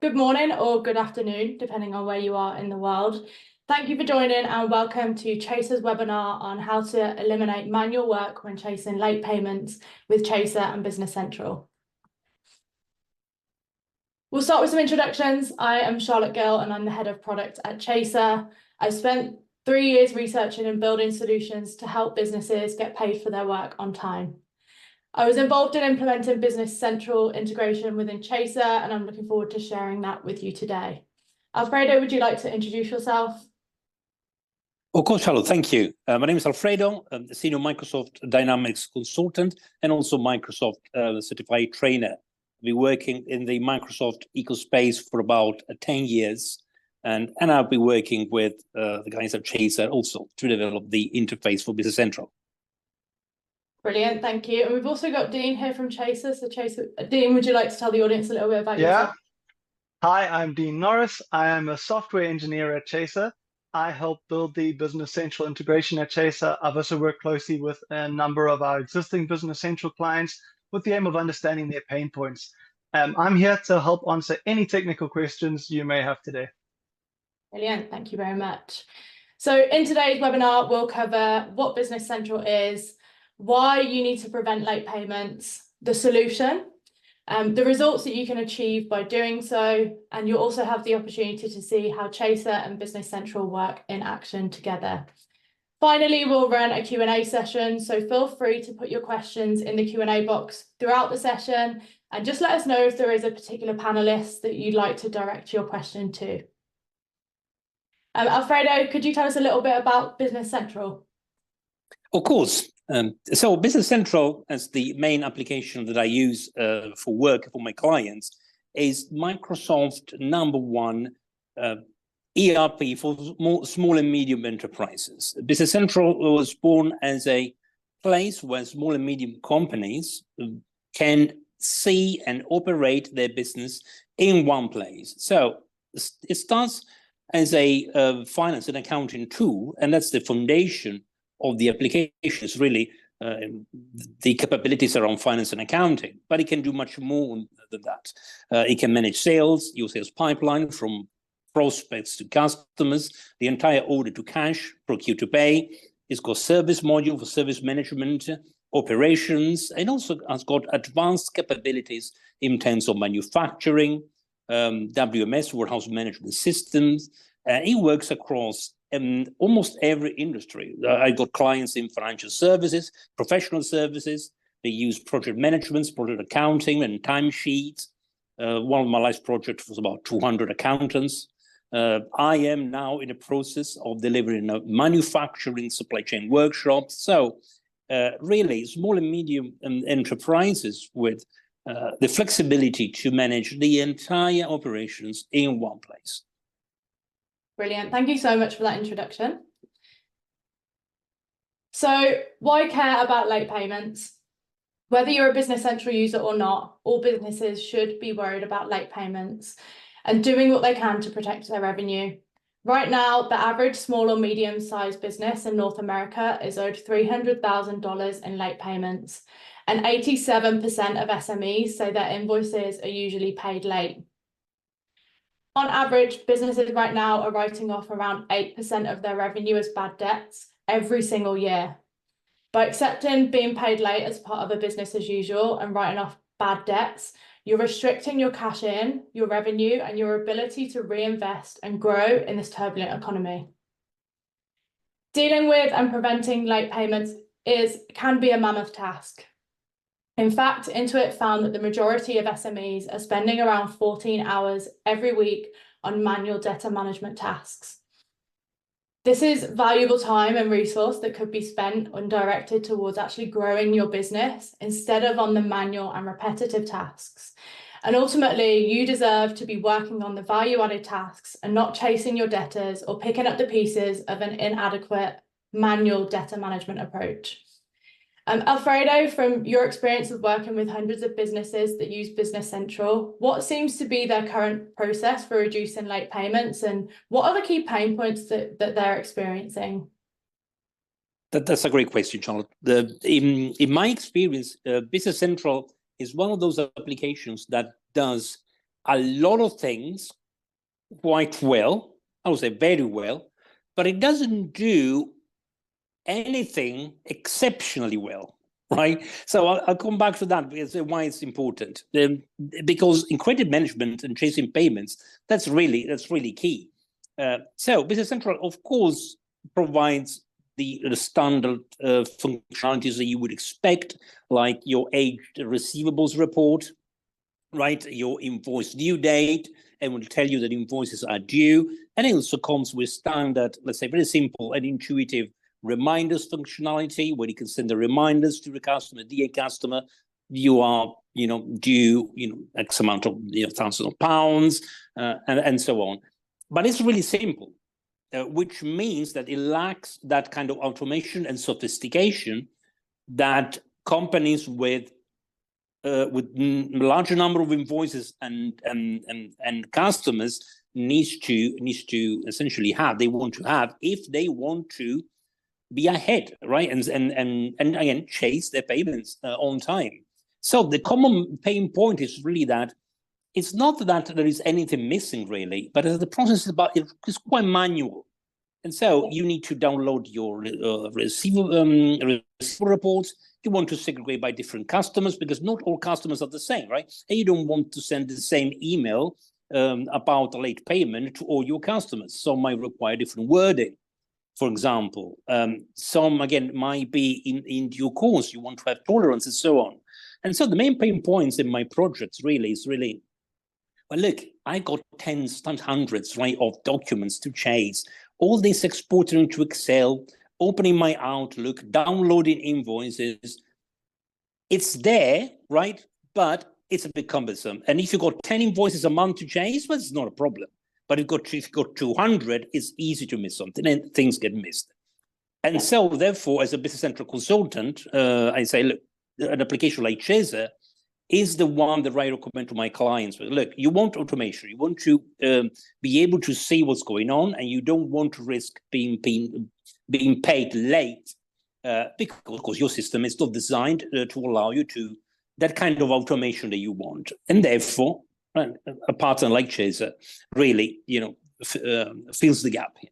good morning or good afternoon, depending on where you are in the world. Thank you for joining and welcome to Chaser's webinar on how to eliminate manual work when chasing late payments with Chaser and Business Central. We'll start with some introductions. I am Charlotte Gill and I'm the head of product at Chaser. I've spent 3 years researching and building solutions to help businesses get paid for their work on time. I was involved in implementing Business Central integration within Chaser, and I'm looking forward to sharing that with you today. Alfredo, would you like to introduce yourself? Of course, Charlotte, thank you. My name is Alfredo. I'm the senior Microsoft Dynamics consultant and also Microsoft certified trainer. I've been working in the Microsoft ecospace for about 10 years, and I'll be working with the guys at Chaser also to develop the interface for Business Central. Brilliant, thank you. And we've also got Dean here from Chaser. So Chaser, Dean, would you like to tell the audience a little bit about yourself? Hi, I'm Dean Norris. I am a software engineer at Chaser. I help build the Business Central integration at Chaser. I've also worked closely with a number of our existing Business Central clients with the aim of understanding their pain points. I'm here to help answer any technical questions you may have today. Brilliant, thank you very much. So in today's webinar, we'll cover what Business Central is, why you need to prevent late payments, the solution, the results that you can achieve by doing so, and you'll also have the opportunity to see how Chaser and Business Central work in action together. Finally, we'll run a Q&A session, so feel free to put your questions in the Q&A box throughout the session, and just let us know if there is a particular panelist that you'd like to direct your question to. Alfredo, could you tell us a little bit about Business Central? Of course. So Business Central, as the main application that I use for work for my clients, is Microsoft #1 ERP for small and medium enterprises. Business Central was born as a place where small and medium companies can see and operate their business in one place. So it starts as a finance and accounting tool, and that's the foundation of the application. Is really the capabilities around finance and accounting, but it can do much more than that. It can manage sales, your sales pipeline from prospects to customers, the entire order to cash, procure to pay. It's got service module for service management, operations, and also has got advanced capabilities in terms of manufacturing, WMS, warehouse management systems. It works across almost every industry. I got clients in financial services, professional services. They use project management, project accounting, and timesheets. One of my last projects was about 200 accountants. I am now in the process of delivering a manufacturing supply chain workshop. So really, small and medium enterprises with the flexibility to manage the entire operations in one place. Brilliant. Thank you so much for that introduction. So why care about late payments? Whether you're a Business Central user or not, all businesses should be worried about late payments and doing what they can to protect their revenue. Right now, the average small or medium-sized business in North America is owed $300,000 in late payments, and 87% of SMEs say their invoices are usually paid late. On average, businesses right now are writing off around 8% of their revenue as bad debts every single year. By accepting being paid late as part of a business as usual and writing off bad debts, you're restricting your cash in, your revenue, and your ability to reinvest and grow in this turbulent economy. Dealing with and preventing late payments can be a mammoth task. In fact, Intuit found that the majority of SMEs are spending around 14 hours every week on manual debtor management tasks. This is valuable time and resource that could be spent and directed towards actually growing your business instead of on the manual and repetitive tasks. And ultimately, you deserve to be working on the value-added tasks and not chasing your debtors or picking up the pieces of an inadequate manual debtor management approach. Alfredo, from your experience of working with hundreds of businesses that use Business Central, what seems to be their current process for reducing late payments, and what are the key pain points that they're experiencing? That's a great question, Charlotte. In my experience, Business Central is one of those applications that does a lot of things quite well, I would say very well, but it doesn't do anything exceptionally well, right? So I'll come back to that because why it's important. Because in credit management and chasing payments, that's really key. So Business Central, of course, provides the standard functionalities that you would expect, like your aged receivables report, right? Your invoice due date, and will tell you that invoices are due. And it also comes with standard, let's say, very simple and intuitive reminders functionality, where you can send the reminders to the customer, dear customer, you are, due, X amount of thousands of pounds, and so on. But it's really simple, which means that it lacks that kind of automation and sophistication that companies with larger number of invoices and customers needs to essentially have. They want to have if they want to be ahead, right? And again, chase their payments on time. So the common pain point is really that it's not that there is anything missing really, but the process is quite manual. And so you need to download your receivable reports. You want to segregate by different customers because not all customers are the same, right? And you don't want to send the same email about a late payment to all your customers. Some might require different wording, for example. Some, again, might be in due course. You want to have tolerance and so on. And so the main pain points in my projects is well, look, I got tens, times hundreds, right, of documents to chase. All this exported into Excel, opening my Outlook, downloading invoices. It's there, right? But it's a bit cumbersome. And if you've got 10 invoices a month to chase, well, it's not a problem. But if you've got 200, it's easy to miss something and things get missed. And so, therefore, as a Business Central consultant, I say, look, an application like Chaser is the one that I recommend to my clients. Look, you want automation. You want to be able to see what's going on, and you don't want to risk being paid late because, of course, your system is not designed to allow you to that kind of automation that you want. And therefore, a partner like Chaser really, fills the gap here.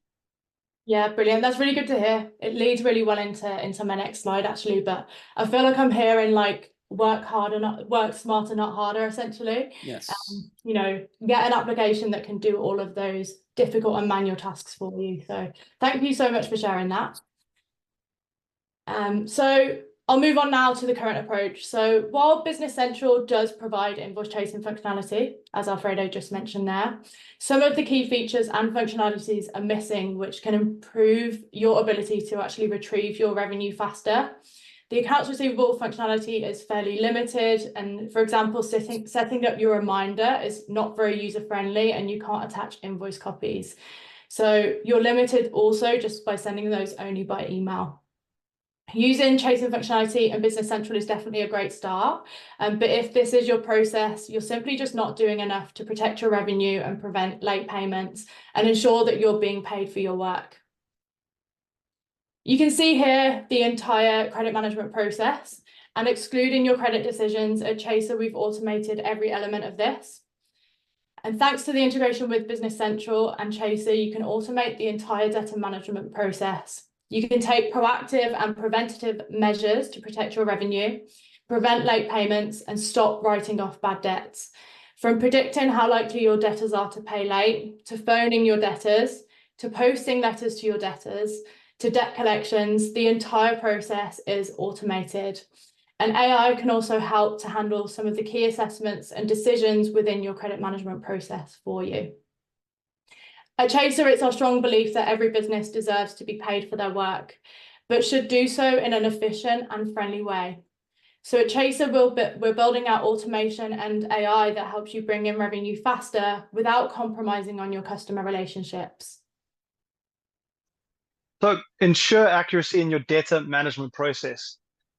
Yeah, brilliant. That's really good to hear. It leads really well into my next slide, actually. But I feel like I'm hearing work smarter, not harder, essentially. Yes. Get an application that can do all of those difficult and manual tasks for you. So thank you so much for sharing that. So I'll move on now to the current approach. So while Business Central does provide invoice chasing functionality, as Alfredo just mentioned there, some of the key features and functionalities are missing, which can improve your ability to actually retrieve your revenue faster. The accounts receivable functionality is fairly limited. And for example, setting up your reminder is not very user-friendly and you can't attach invoice copies. So you're limited also just by sending those only by email. Using chasing functionality and Business Central is definitely a great start. But if this is your process, you're simply just not doing enough to protect your revenue and prevent late payments and ensure that you're being paid for your work. You can see here the entire credit management process, and excluding your credit decisions at Chaser, we've automated every element of this. And thanks to the integration with Business Central and Chaser, you can automate the entire debtor management process. You can take proactive and preventative measures to protect your revenue, prevent late payments, and stop writing off bad debts. From predicting how likely your debtors are to pay late, to phoning your debtors, to posting letters to your debtors, to debt collections, the entire process is automated. And AI can also help to handle some of the key assessments and decisions within your credit management process for you. At Chaser, it's our strong belief that every business deserves to be paid for their work, but should do so in an efficient and friendly way. So at Chaser, we're building out automation and AI that helps you bring in revenue faster without compromising on your customer relationships. So ensure accuracy in your data management process.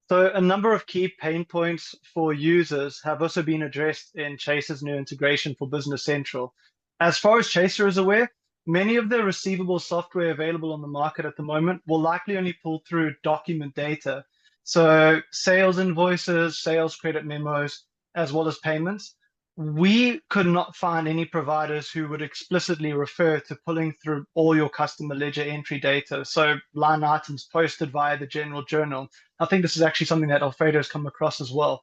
So a number of key pain points for users have also been addressed in Chaser's new integration for Business Central. As far as Chaser is aware, many of the receivable software available on the market at the moment will likely only pull through document data. So sales invoices, sales credit memos, as well as payments. we could not find any providers who would explicitly refer to pulling through all your customer ledger entry data. So line items posted via the general journal. I think this is actually something that Alfredo has come across as well.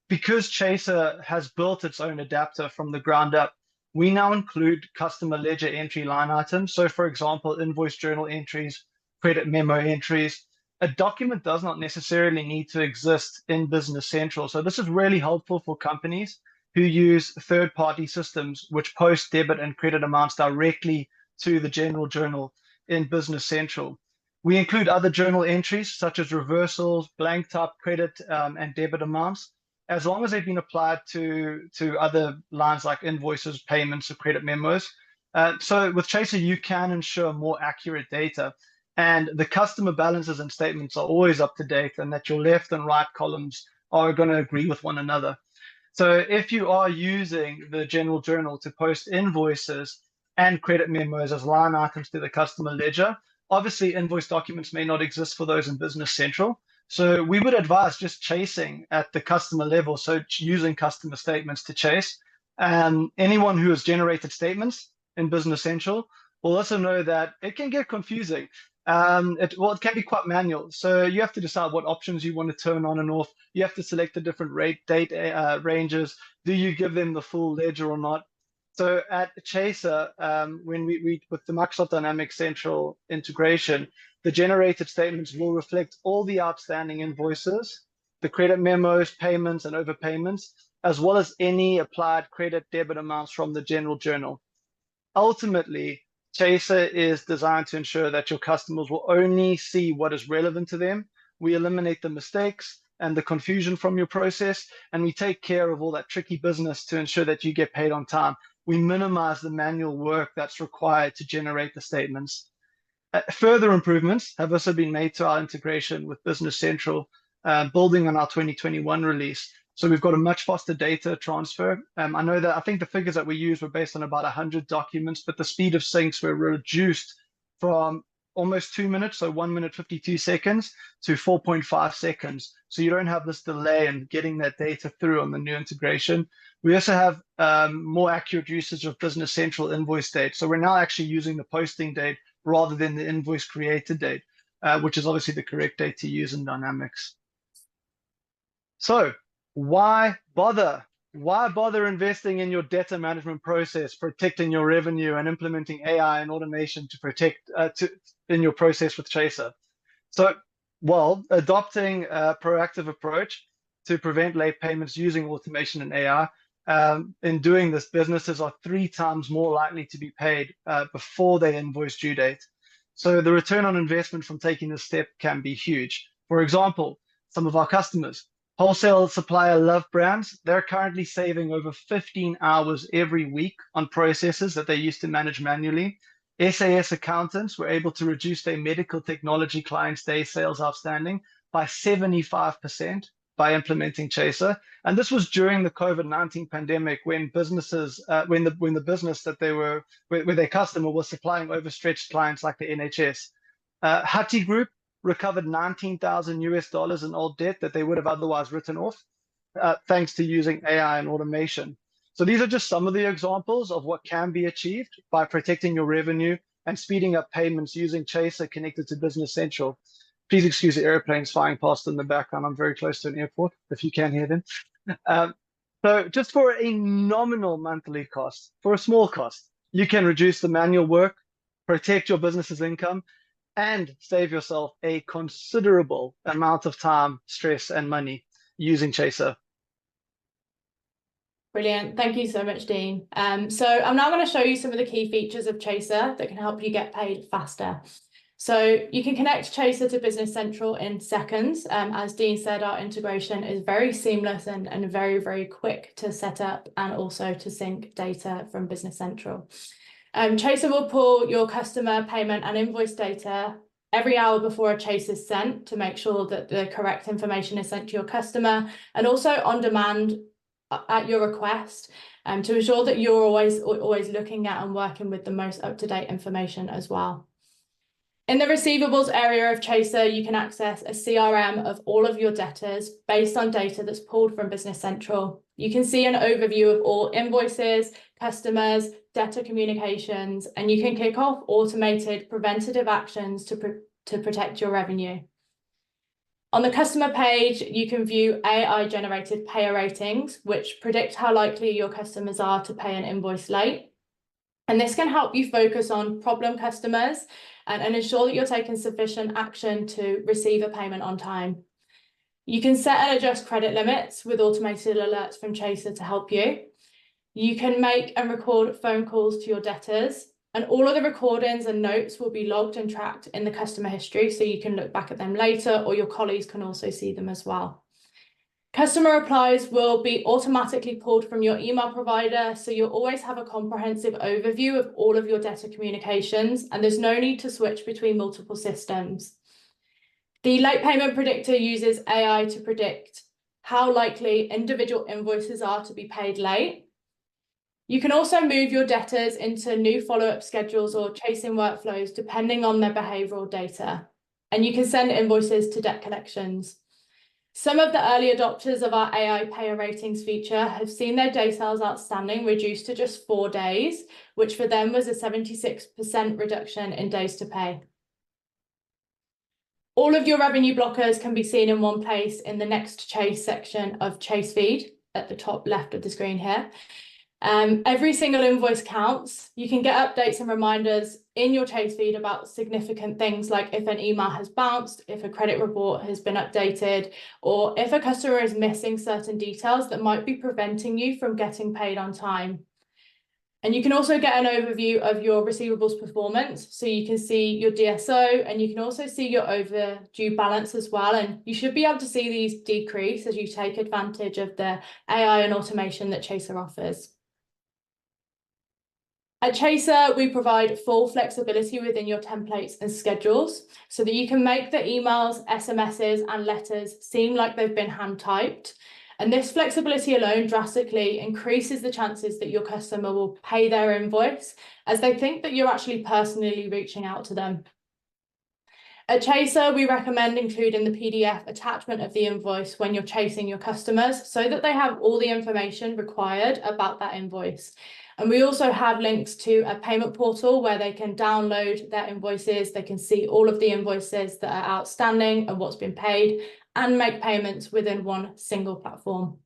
Because Chaser has built its own adapter from the ground up, we now include customer ledger entry line items. So for example, invoice journal entries, credit memo entries. A document does not necessarily need to exist in Business Central. So this is really helpful for companies who use third-party systems which post debit and credit amounts directly to the general journal in Business Central. We include other journal entries such as reversals, blank type credit and debit amounts, as long as they've been applied to other lines like invoices, payments, or credit memos. So with Chaser, you can ensure more accurate data, and the customer balances and statements are always up to date, and that your left and right columns are going to agree with one another. So if you are using the general journal to post invoices and credit memos as line items to the customer ledger, obviously invoice documents may not exist for those in Business Central. So we would advise just chasing at the customer level, so using customer statements to chase. Anyone who has generated statements in Business Central will also know that it can get confusing. It can be quite manual. So you have to decide what options you want to turn on and off. You have to select the different date ranges. Do you give them the full ledger or not? So at Chaser, when we with the Microsoft Dynamics Central integration, the generated statements will reflect all the outstanding invoices, the credit memos, payments, and overpayments, as well as any applied credit debit amounts from the general journal. Ultimately, Chaser is designed to ensure that your customers will only see what is relevant to them. We eliminate the mistakes and the confusion from your process, and we take care of all that tricky business to ensure that you get paid on time. We minimize the manual work that's required to generate the statements. Further improvements have also been made to our integration with Business Central, building on our 2021 release. So we've got a much faster data transfer. I think the figures that we used were based on about 100 documents, but the speed of syncs were reduced from almost 2 minutes, so 1 minute 52 seconds, to 4.5 seconds. So you don't have this delay in getting that data through on the new integration. We also have more accurate usage of Business Central invoice date. So we're now actually using the posting date rather than the invoice created date, which is obviously the correct date to use in Dynamics. So why bother? Why bother investing in your debtor management process, protecting your revenue, and implementing AI and automation to protect in your process with Chaser? So, well, adopting a proactive approach to prevent late payments using automation and AI. In doing this, businesses are 3 times more likely to be paid before they invoice due date. So the return on investment from taking this step can be huge. For example, some of our customers, wholesale supplier Love Brands, they're currently saving over 15 hours every week on processes that they used to manage manually. SAS accountants were able to reduce their medical technology clients' day sales outstanding by 75% by implementing Chaser. And this was during the COVID-19 pandemic, when businesses, when the business that they were, where their customer was supplying overstretched clients like the NHS. Hutty Group recovered $19,000 in old debt that they would have otherwise written off, thanks to using AI and automation. So these are just some of the examples of what can be achieved by protecting your revenue and speeding up payments using Chaser connected to Business Central. Please excuse the airplanes flying past in the background. I'm very close to an airport, if you can hear them. So just for a nominal monthly cost, for a small cost, you can reduce the manual work, protect your business's income, and save yourself a considerable amount of time, stress, and money using Chaser. Brilliant. Thank you so much, Dean. So I'm now going to show you some of the key features of Chaser that can help you get paid faster. So you can connect Chaser to Business Central in seconds. As Dean said, our integration is very seamless and very, very quick to set up and also to sync data from Business Central. Chaser will pull your customer payment and invoice data every hour before a chase is sent to make sure that the correct information is sent to your customer, and also on demand at your request, to ensure that you're always looking at and working with the most up-to-date information as well. In the receivables area of Chaser, you can access a CRM of all of your debtors based on data that's pulled from Business Central. You can see an overview of all invoices, customers, debtor communications, and you can kick off automated preventative actions to protect your revenue. On the customer page, you can view AI-generated payer ratings, which predict how likely your customers are to pay an invoice late. And this can help you focus on problem customers and ensure that you're taking sufficient action to receive a payment on time. You can set and adjust credit limits with automated alerts from Chaser to help you. You can make and record phone calls to your debtors, and all of the recordings and notes will be logged and tracked in the customer history, so you can look back at them later, or your colleagues can also see them as well. Customer replies will be automatically pulled from your email provider, so you'll always have a comprehensive overview of all of your debtor communications, and there's no need to switch between multiple systems. The late payment predictor uses AI to predict how likely individual invoices are to be paid late. You can also move your debtors into new follow-up schedules or chasing workflows depending on their behavioural data. And you can send invoices to debt collections. Some of the early adopters of our AI payer ratings feature have seen their day sales outstanding reduced to just 4 days, which for them was a 76% reduction in days to pay. All of your revenue blockers can be seen in one place in the next Chase section of Chase Feed at the top left of the screen here. Every single invoice counts. You can get updates and reminders in your Chase Feed about significant things like if an email has bounced, if a credit report has been updated, or if a customer is missing certain details that might be preventing you from getting paid on time. And you can also get an overview of your receivables performance. So you can see your DSO, and you can also see your overdue balance as well. And you should be able to see these decrease as you take advantage of the AI and automation that Chaser offers. At Chaser, we provide full flexibility within your templates and schedules so that you can make the emails, SMSs, and letters seem like they've been hand-typed. And this flexibility alone drastically increases the chances that your customer will pay their invoice, as they think that you're actually personally reaching out to them. At Chaser, we recommend including the PDF attachment of the invoice when you're chasing your customers so that they have all the information required about that invoice. And we also have links to a payment portal where they can download their invoices, they can see all of the invoices that are outstanding and what's been paid, and make payments within one single platform.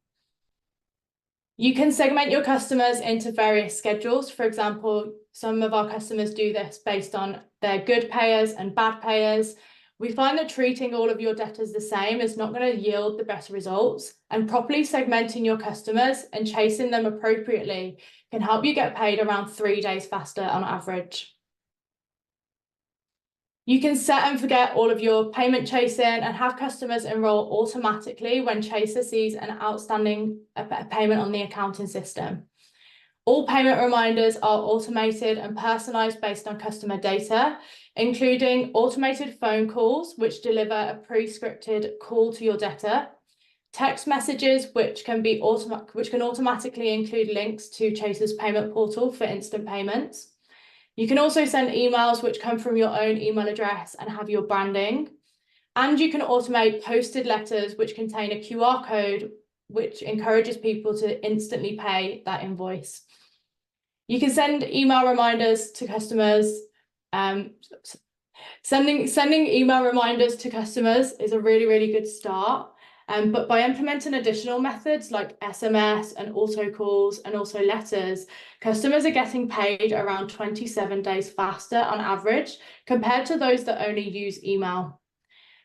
You can segment your customers into various schedules. For example, some of our customers do this based on their good payers and bad payers. We find that treating all of your debtors the same is not going to yield the best results, and properly segmenting your customers and chasing them appropriately can help you get paid around 3 days faster on average. You can set and forget all of your payment chasing and have customers enroll automatically when Chaser sees an outstanding payment on the accounting system. All payment reminders are automated and personalized based on customer data, including automated phone calls, which deliver a pre-scripted call to your debtor, text messages, which can automatically include links to Chaser's payment portal for instant payments. You can also send emails which come from your own email address and have your branding. And you can automate posted letters which contain a QR code which encourages people to instantly pay that invoice. You can send email reminders to customers. Sending email reminders to customers is a really, really good start. But by implementing additional methods like SMS and auto calls and also letters, customers are getting paid around 27 days faster on average compared to those that only use email.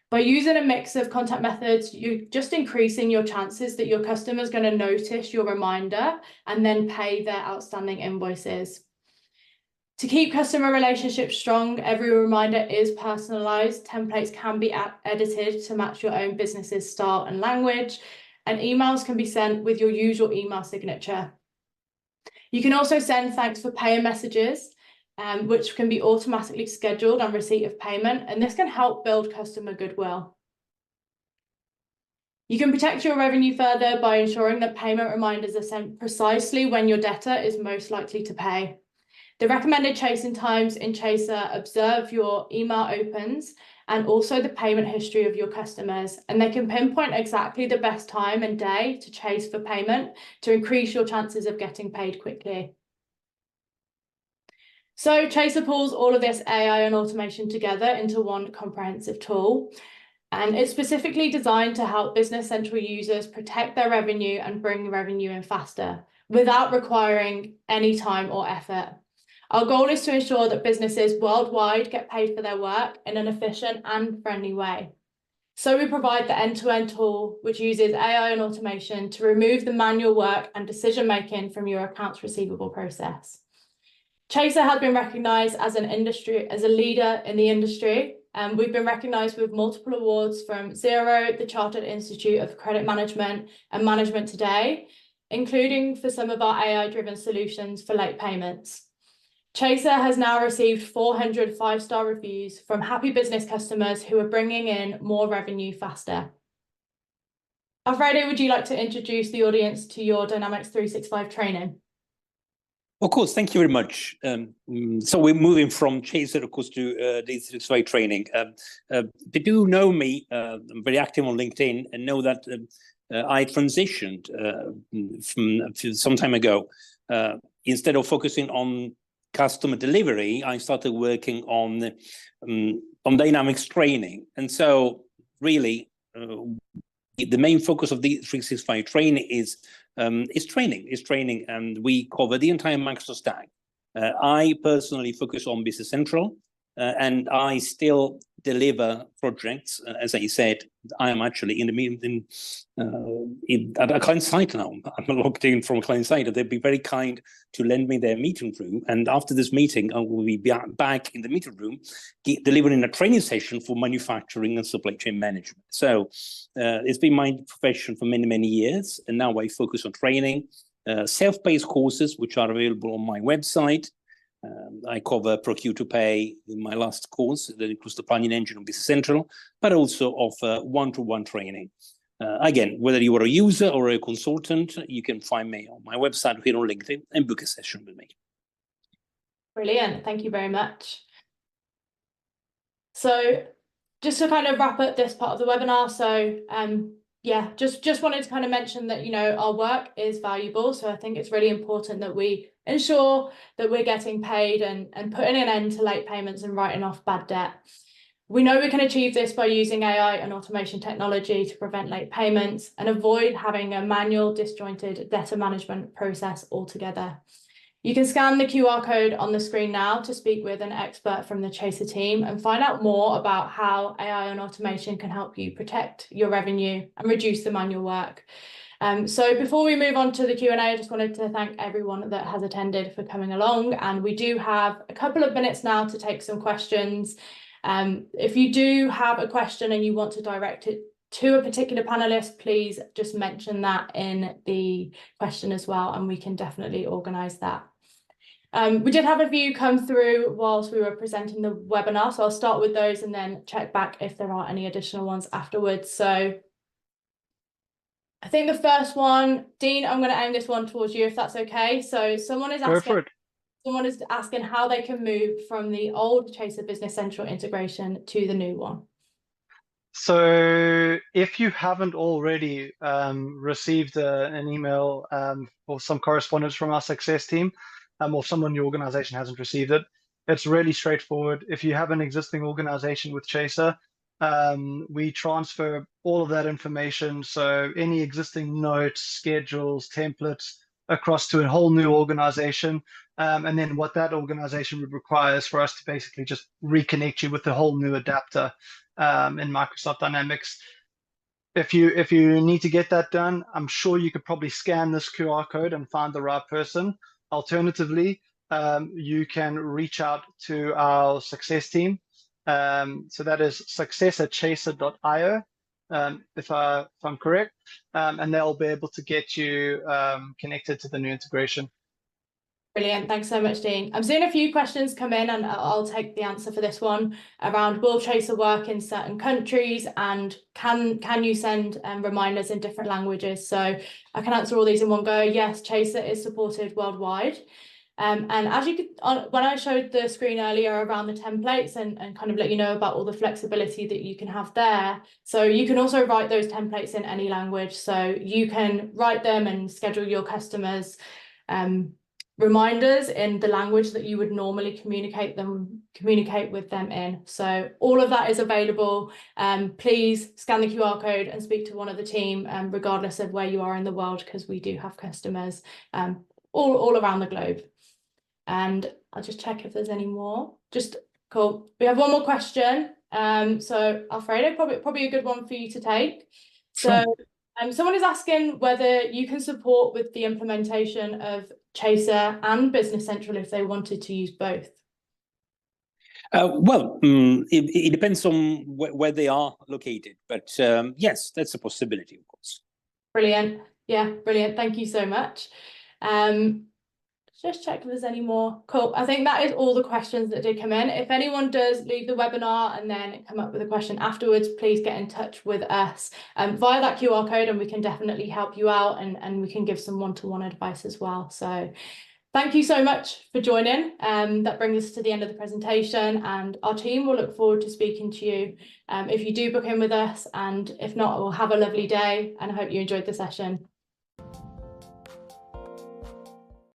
By using a mix of contact methods, you're just increasing your chances that your customer is going to notice your reminder and then pay their outstanding invoices. To keep customer relationships strong, every reminder is personalized. Templates can be edited to match your own business's style and language, and emails can be sent with your usual email signature. You can also send thanks for paying messages, which can be automatically scheduled on receipt of payment, and this can help build customer goodwill. You can protect your revenue further by ensuring that payment reminders are sent precisely when your debtor is most likely to pay. The recommended chasing times in Chaser observe your email opens and also the payment history of your customers. And they can pinpoint exactly the best time and day to chase for payment to increase your chances of getting paid quickly. So Chaser pulls all of this AI and automation together into one comprehensive tool. And it's specifically designed to help Business Central users protect their revenue and bring revenue in faster without requiring any time or effort. Our goal is to ensure that businesses worldwide get paid for their work in an efficient and friendly way. So we provide the end-to-end tool, which uses AI and automation to remove the manual work and decision-making from your accounts receivable process. Chaser has been recognised as a leader in the industry. We've been recognised with multiple awards from Xero, the Chartered Institute of Credit Management, and Management Today, including for some of our AI-driven solutions for late payments. Chaser has now received 400 five-star reviews from happy business customers who are bringing in more revenue faster. Alfredo, would you like to introduce the audience to your Dynamics 365 training? Of course, thank you very much. So we're moving from Chaser, of course, to the 365 training. People who know me, I'm very active on LinkedIn, and know that I transitioned from some time ago. Instead of focusing on customer delivery, I started working on Dynamics training. And so really, the main focus of the 365 training is training, and we cover the entire Microsoft stack. I personally focus on Business Central, and I still deliver projects. As I said, I am actually at a client site now. I'm logged in from a client site. They'd be very kind to lend me their meeting room. And after this meeting, I will be back in the meeting room, delivering a training session for manufacturing and supply chain management. So it's been my profession for many, many years. And now I focus on training, self-paced courses, which are available on my website. I cover procure to pay in my last course that includes the planning engine of Business Central, but also offer one-to-one training. Again, whether you are a user or a consultant, you can find me on my website here on LinkedIn and book a session with me. Brilliant. Thank you very much. So just to kind of wrap up this part of the webinar, so yeah, just wanted to kind of mention that, you know, our work is valuable. So I think it's really important that we ensure that we're getting paid and putting an end to late payments and writing off bad debt. We know we can achieve this by using AI and automation technology to prevent late payments and avoid having a manual, disjointed debtor management process altogether. You can scan the QR code on the screen now to speak with an expert from the Chaser team and find out more about how AI and automation can help you protect your revenue and reduce the manual work. So before we move on to the Q&A, I just wanted to thank everyone that has attended for coming along. And we do have a couple of minutes now to take some questions. If you do have a question and you want to direct it to a particular panelist, please just mention that in the question as well, and we can definitely organise that. We did have a few come through whilst we were presenting the webinar, so I'll start with those and then check back if there are any additional ones afterwards. So I think the first one, Dean, I'm going to aim this one towards you if that's okay. So someone is asking how they can move from the old Chaser Business Central integration to the new one. So if you haven't already received an email or some correspondence from our success team, or someone in your organization hasn't received it, it's really straightforward. If you have an existing organization with Chaser, we transfer all of that information, so any existing notes, schedules, templates, across to a whole new organization. And then what that organization would require is for us to basically just reconnect you with the whole new adapter in Microsoft Dynamics. If you need to get that done, I'm sure you could probably scan this QR code and find the right person. Alternatively, you can reach out to our success team. So that is success@chaser.io, if I'm correct, and they'll be able to get you connected to the new integration. Brilliant. Thanks so much, Dean. I'm seeing a few questions come in, and I'll take the answer for this one around will Chaser work in certain countries, and can you send reminders in different languages? So I can answer all these in one go. Yes, Chaser is supported worldwide. And as you could, when I showed the screen earlier around the templates and kind of let you know about all the flexibility that you can have there. So you can also write those templates in any language. So you can write them and schedule your customers reminders in the language that you would normally communicate with them in. So all of that is available. Please scan the QR code and speak to one of the team, regardless of where you are in the world, because we do have customers all around the globe. And I'll just check if there's any more. Just cool. We have one more question. So Alfredo, probably a good one for you to take. Sure. So someone is asking whether you can support with the implementation of Chaser and Business Central if they wanted to use both. It depends on where they are located, but yes, that's a possibility, of course. Brilliant. Yeah, brilliant. Thank you so much. Just check if there's any more. Cool. I think that is all the questions that did come in. If anyone does leave the webinar and then come up with a question afterwards, please get in touch with us via that QR code, and we can definitely help you out, and we can give some one-to-one advice as well. So thank you so much for joining. That brings us to the end of the presentation, and our team will look forward to speaking to you if you do book in with us, and if not, we'll have a lovely day, and I hope you enjoyed the session.